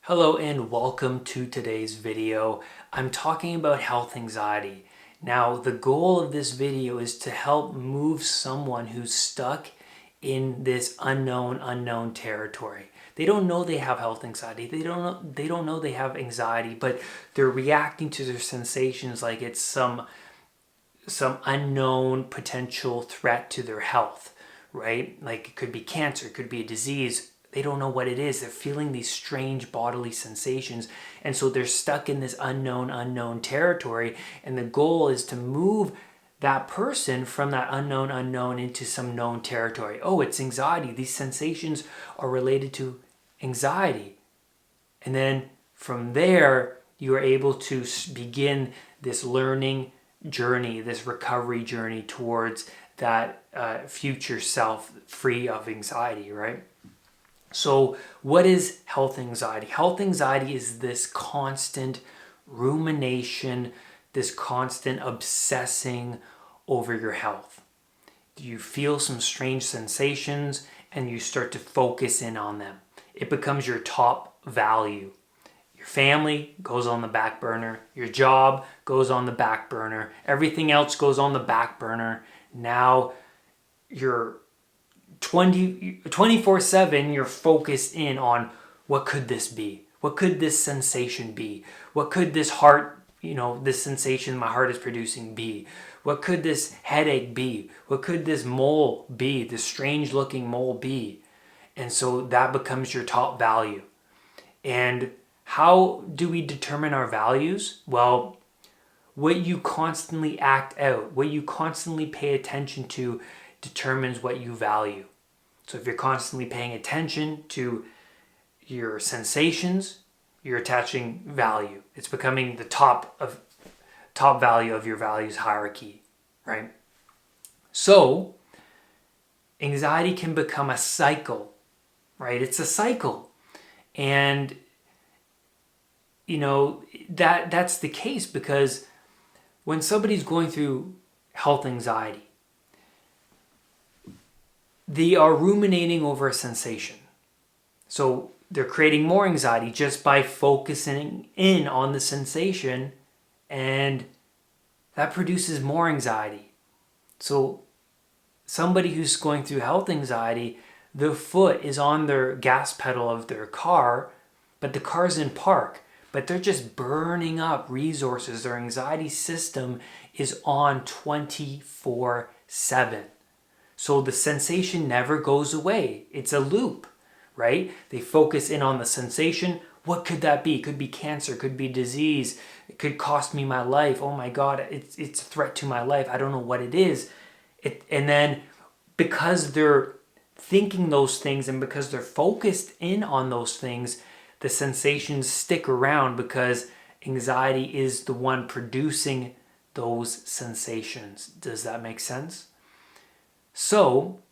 Hello and welcome to today's video. I'm talking about health anxiety. Now, the goal of this video is to help move someone who's stuck in this unknown territory. They don't know they have health anxiety. They don't know they have anxiety, but they're reacting to their sensations like it's some unknown potential threat to their health, right? Like it could be cancer, it could be a disease. They don't know what it is. They're feeling these strange bodily sensations. And so they're stuck in this unknown territory. And the goal is to move that person from that unknown into some known territory. Oh, it's anxiety. These sensations are related to anxiety. And then from there, you are able to begin this learning journey, this recovery journey towards that future self free of anxiety, right? So, what is health anxiety? Health anxiety is this constant rumination, this constant obsessing over your health. You feel some strange sensations and you start to focus in on them. It becomes your top value. Your family goes on the back burner. Your job goes on the back burner. Everything else goes on the back burner. Now you're 24/7, you're focused in on what could this be? What could this sensation be? What could this heart, this sensation my heart is producing be? What could this headache be? What could this mole be? This strange looking mole be? And so that becomes your top value. And how do we determine our values? Well, what you constantly act out, what you constantly pay attention to determines what you value. So if you're constantly paying attention to your sensations, you're attaching value. It's becoming the top value of your values hierarchy, right? So anxiety can become a cycle, right? It's a cycle. And that's the case because when somebody's going through health anxiety, they are ruminating over a sensation. So they're creating more anxiety just by focusing in on the sensation, and that produces more anxiety. So somebody who's going through health anxiety, their foot is on their gas pedal of their car, but the car's in park, but they're just burning up resources. Their anxiety system is on 24/7. So the sensation never goes away. It's a loop, right? They focus in on the sensation. What could that be? It could be cancer, could be disease. It could cost me my life. Oh my God, it's a threat to my life. I don't know what it is. And then because they're thinking those things and because they're focused in on those things, the sensations stick around because anxiety is the one producing those sensations. Does that make sense? So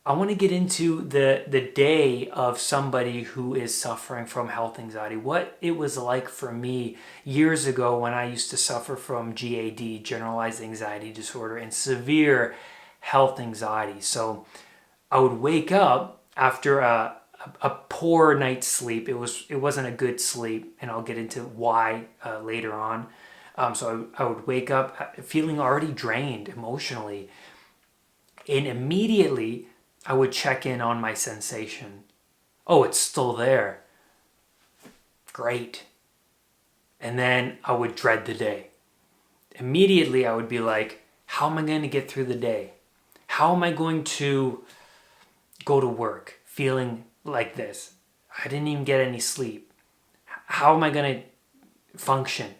I want to get into the day of somebody who is suffering from health anxiety, what it was like for me years ago when I used to suffer from GAD, generalized anxiety disorder, and severe health anxiety. So I would wake up after a poor night's sleep. It wasn't a good sleep, and I'll get into why later on. So I would wake up feeling already drained emotionally, and immediately I would check in on my sensation. Oh, it's still there. Great. And then I would dread the day. Immediately I would be like, how am I going to get through the day? How am I going to go to work feeling like this? I didn't even get any sleep. How am I going to function?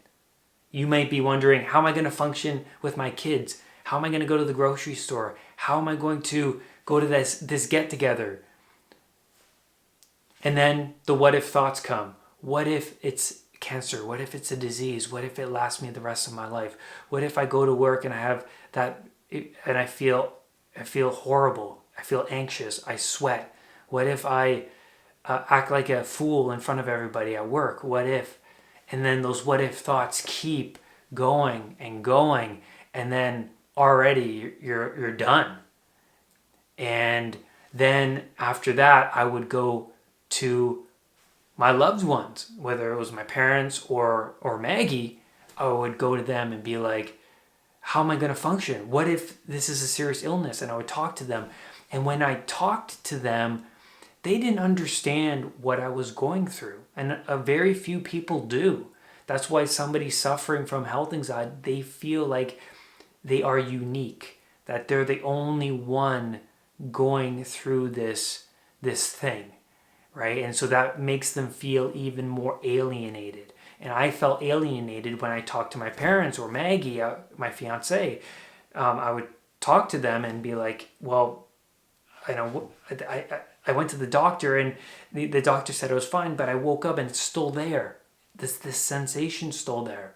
You might be wondering, how am I going to function with my kids? How am I going to go to the grocery store? How am I going to go to this get together? And then the what if thoughts come. What if it's cancer? What if it's a disease? What if it lasts me the rest of my life? What if I go to work and I have that and I feel horrible? I feel anxious. I sweat. What if I act like a fool in front of everybody at work? What if? And then those what if thoughts keep going and going, and then already you're done. And then after that, I would go to my loved ones, whether it was my parents or Maggie, I would go to them and be like, how am I going to function? What if this is a serious illness? And I would talk to them. And when I talked to them, they didn't understand what I was going through. And a very few people do. That's why somebody suffering from health anxiety, they feel like they are unique, that they're the only one going through this thing, right? And so that makes them feel even more alienated. And I felt alienated when I talked to my parents or Maggie, my fiance. I would talk to them and be like, well, I went to the doctor and the doctor said I was fine, but I woke up and it's still there. This sensation still there.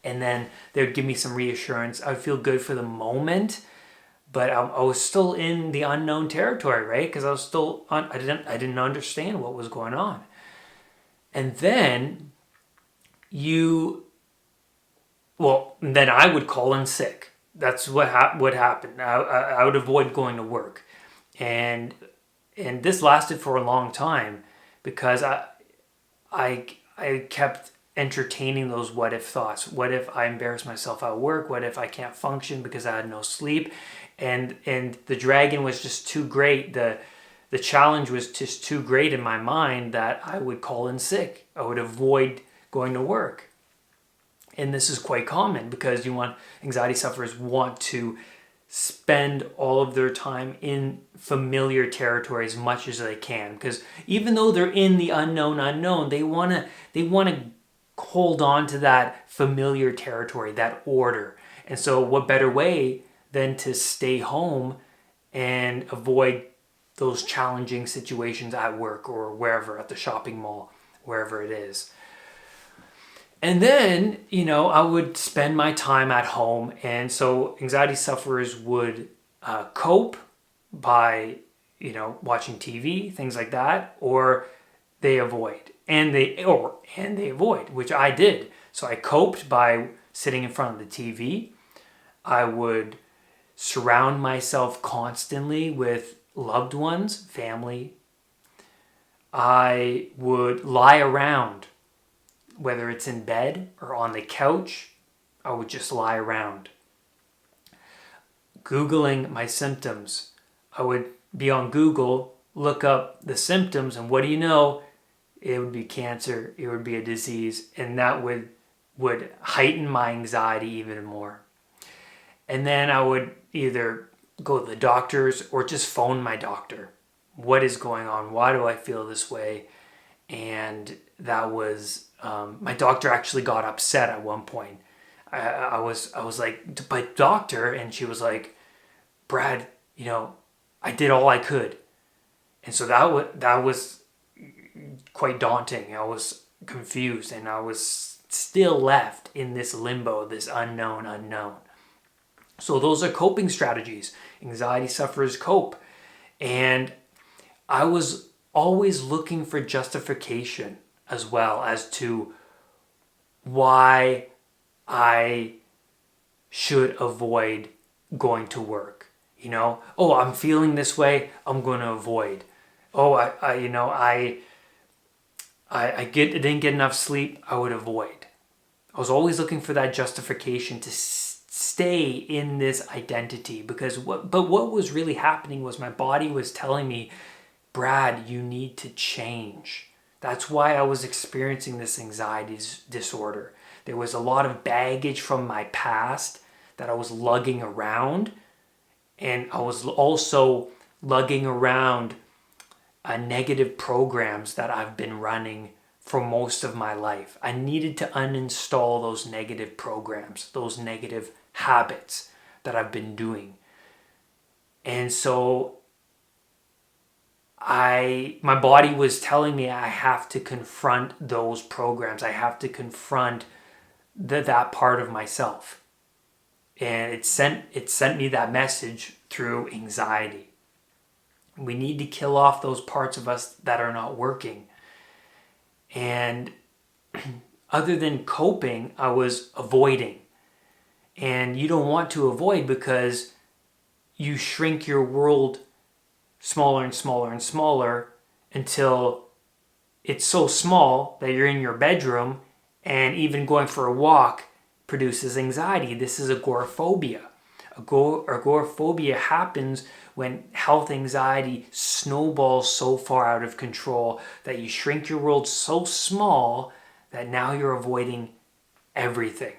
And then they would give me some reassurance. I would feel good for the moment, but I was still in the unknown territory, right? Because I was still I didn't understand what was going on. And then then I would call in sick. That's what happened. I would avoid going to work, and this lasted for a long time because I kept entertaining those what if thoughts. What if I embarrass myself at work? What if I can't function because I had no sleep? And the dragon was just too great. The challenge was just too great in my mind that I would call in sick. I would avoid going to work. And this is quite common because anxiety sufferers want to spend all of their time in familiar territory as much as they can, because even though they're in the unknown, they want to hold on to that familiar territory, that order. And so what better way than to stay home and avoid those challenging situations at work or wherever, at the shopping mall, wherever it is. And then, I would spend my time at home. And so anxiety sufferers would cope by, watching TV, things like that, or they avoid. And they avoid, which I did. So I coped by sitting in front of the TV. I would surround myself constantly with loved ones, family. I would lie around, whether it's in bed or on the couch. I would just lie around. Googling my symptoms. I would be on Google, look up the symptoms, and what do you know? It would be cancer, it would be a disease, and that would heighten my anxiety even more. And then I would either go to the doctors or just phone my doctor. What is going on? Why do I feel this way? And that was, my doctor actually got upset at one point. I was like, but doctor, and she was like, Brad, I did all I could. And so that was quite daunting. I was confused and I was still left in this limbo, this unknown. So those are coping strategies. Anxiety sufferers cope. And I was always looking for justification as well as to why I should avoid going to work. Oh, I'm feeling this way, I'm going to avoid. Oh, I didn't get enough sleep, I would avoid. I was always looking for that justification to stay in this identity, because what was really happening was my body was telling me, Brad, you need to change. That's why I was experiencing this anxiety disorder. There was a lot of baggage from my past that I was lugging around, and I was also lugging around negative programs that I've been running for most of my life. I needed to uninstall those negative programs, those negative habits that I've been doing. And so my body was telling me I have to confront those programs. I have to confront that part of myself. And it sent me that message through anxiety. We need to kill off those parts of us that are not working. And other than coping, I was avoiding. And you don't want to avoid because you shrink your world smaller and smaller and smaller until it's so small that you're in your bedroom and even going for a walk produces anxiety. This is agoraphobia. Agoraphobia happens when health anxiety snowballs so far out of control that you shrink your world so small that now you're avoiding everything.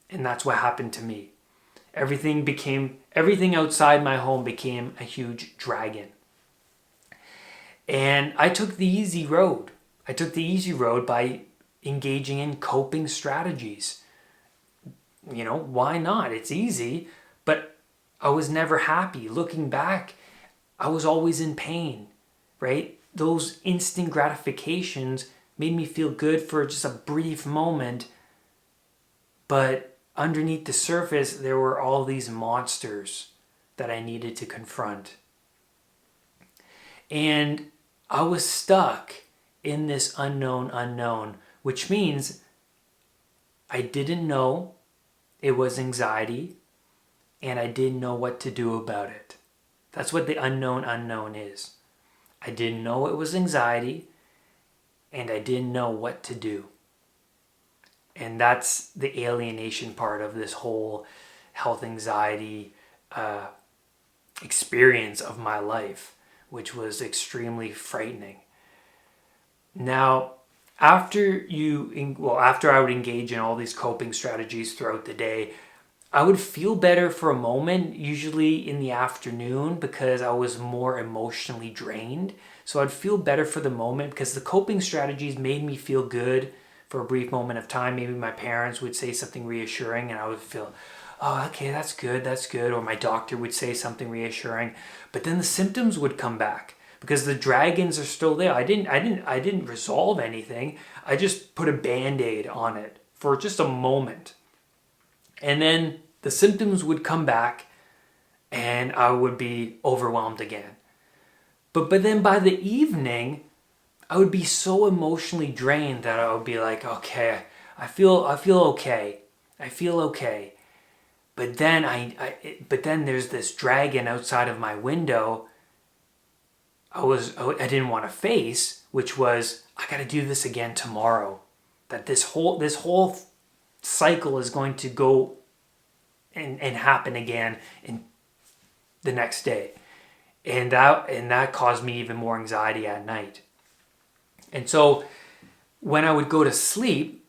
And that's what happened to me. Everything outside my home became a huge dragon. And I took the easy road. I took the easy road by engaging in coping strategies. Why not? It's easy, but I was never happy. Looking back, I was always in pain, right? Those instant gratifications made me feel good for just a brief moment, but underneath the surface, there were all these monsters that I needed to confront. And I was stuck in this unknown, which means I didn't know it was anxiety, and I didn't know what to do about it. That's what the unknown is. I didn't know it was anxiety, and I didn't know what to do. And that's the alienation part of this whole health anxiety experience of my life, which was extremely frightening. Now, after I would engage in all these coping strategies throughout the day, I would feel better for a moment, usually in the afternoon, because I was more emotionally drained. So I'd feel better for the moment because the coping strategies made me feel good for a brief moment of time. Maybe my parents would say something reassuring and I would feel, oh, okay, that's good. Or my doctor would say something reassuring. But then the symptoms would come back because the dragons are still there. I didn't resolve anything. I just put a Band-Aid on it for just a moment. And then the symptoms would come back and I would be overwhelmed again. But then by the evening, I would be so emotionally drained that I would be like, okay, I feel okay. I feel okay. But then but then there's this dragon outside of my window I didn't want to face, which was, I got to do this again tomorrow. That this whole cycle is going to go and happen again in the next day. And that caused me even more anxiety at night. And so when I would go to sleep,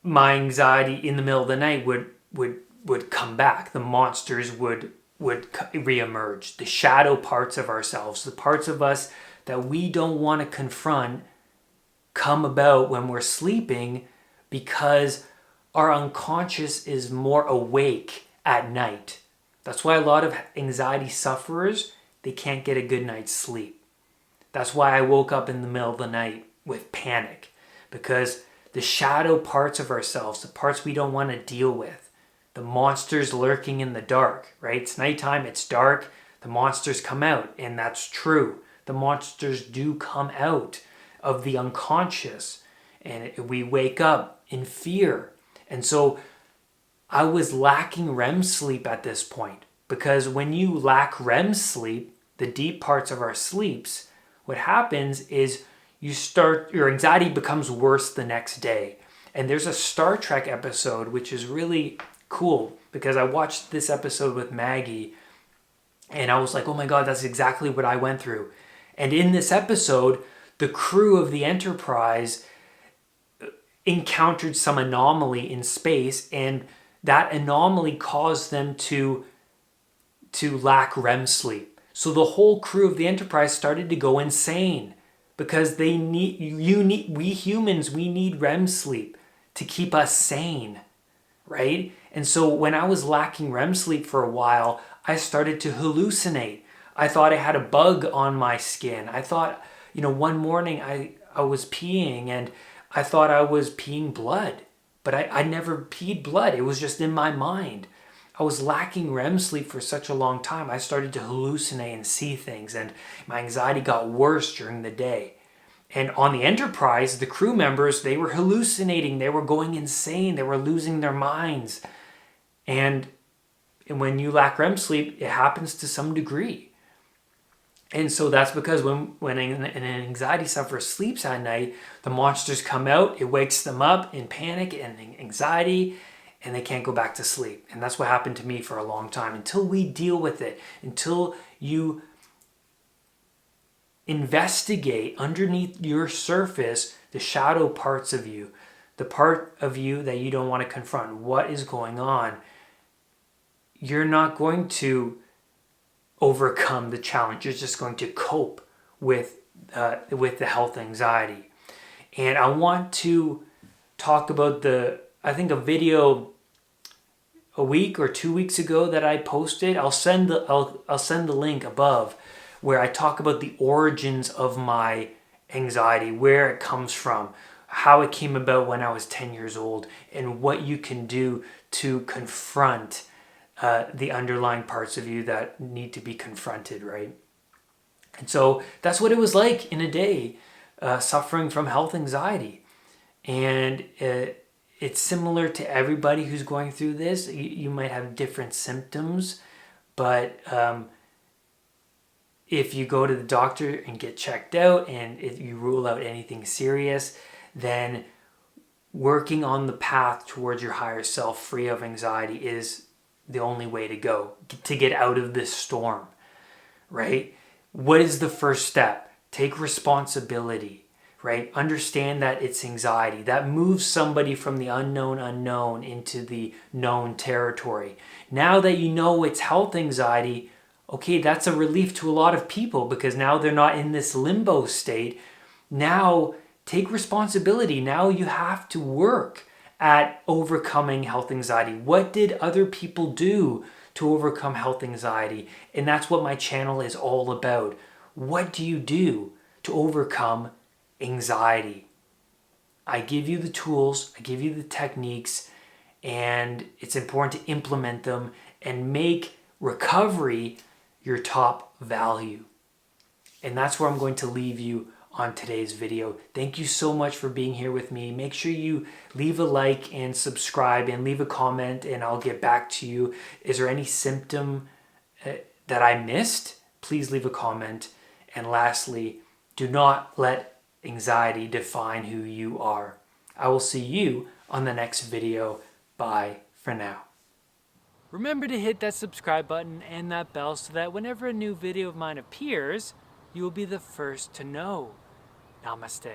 my anxiety in the middle of the night would come back. The monsters would reemerge. The shadow parts of ourselves, the parts of us that we don't want to confront, come about when we're sleeping because our unconscious is more awake at night. That's why a lot of anxiety sufferers, they can't get a good night's sleep. That's why I woke up in the middle of the night with panic, because the shadow parts of ourselves, the parts we don't want to deal with, the monsters lurking in the dark, right? It's nighttime, it's dark, the monsters come out, and that's true. The monsters do come out of the unconscious, and we wake up in fear. And so I was lacking REM sleep at this point, because when you lack REM sleep, the deep parts of our sleeps, what happens is your anxiety becomes worse the next day. And there's a Star Trek episode which is really cool, because I watched this episode with Maggie and I was like, oh my God, that's exactly what I went through. And in this episode, the crew of the Enterprise encountered some anomaly in space, and that anomaly caused them to lack REM sleep. So the whole crew of the Enterprise started to go insane, because we humans need REM sleep to keep us sane, right? And so when I was lacking REM sleep for a while, I started to hallucinate. I thought I had a bug on my skin. I thought, one morning I was peeing and I thought I was peeing blood, but I never peed blood. It was just in my mind. I was lacking REM sleep for such a long time. I started to hallucinate and see things, and my anxiety got worse during the day. And on the Enterprise, the crew members, they were hallucinating. They were going insane. They were losing their minds. And when you lack REM sleep, it happens to some degree. And so that's because when an anxiety sufferer sleeps at night, the monsters come out, it wakes them up in panic and anxiety, and they can't go back to sleep. And that's what happened to me for a long time until we deal with it, until you investigate underneath your surface the shadow parts of you, the part of you that you don't want to confront. What is going on? You're not going to overcome the challenge. You're just going to cope with the health anxiety. And I want to talk about I think a video a week or 2 weeks ago that I posted. I'll send the link above, where I talk about the origins of my anxiety, where it comes from, how it came about when I was 10 years old, and what you can do to confront the underlying parts of you that need to be confronted, right? And so that's what it was like in a day, suffering from health anxiety. And it's similar to everybody who's going through this. You might have different symptoms, but if you go to the doctor and get checked out and if you rule out anything serious, then working on the path towards your higher self, free of anxiety, is the only way to go to get out of this storm, right? What is the first step? Take responsibility, right? Understand that it's anxiety. That moves somebody from the unknown into the known territory. Now that you know it's health anxiety, okay, that's a relief to a lot of people because now they're not in this limbo state. Now take responsibility. Now you have to work at overcoming health anxiety. What did other people do to overcome health anxiety? And that's what my channel is all about. What do you do to overcome anxiety? I give you the tools, I give you the techniques, and it's important to implement them and make recovery your top value. And that's where I'm going to leave you on today's video. Thank you so much for being here with me. Make sure you leave a like and subscribe and leave a comment, and I'll get back to you. Is there any symptom that I missed? Please leave a comment. And lastly, do not let anxiety define who you are. I will see you on the next video. Bye for now. Remember to hit that subscribe button and that bell so that whenever a new video of mine appears, you will be the first to know. Namaste.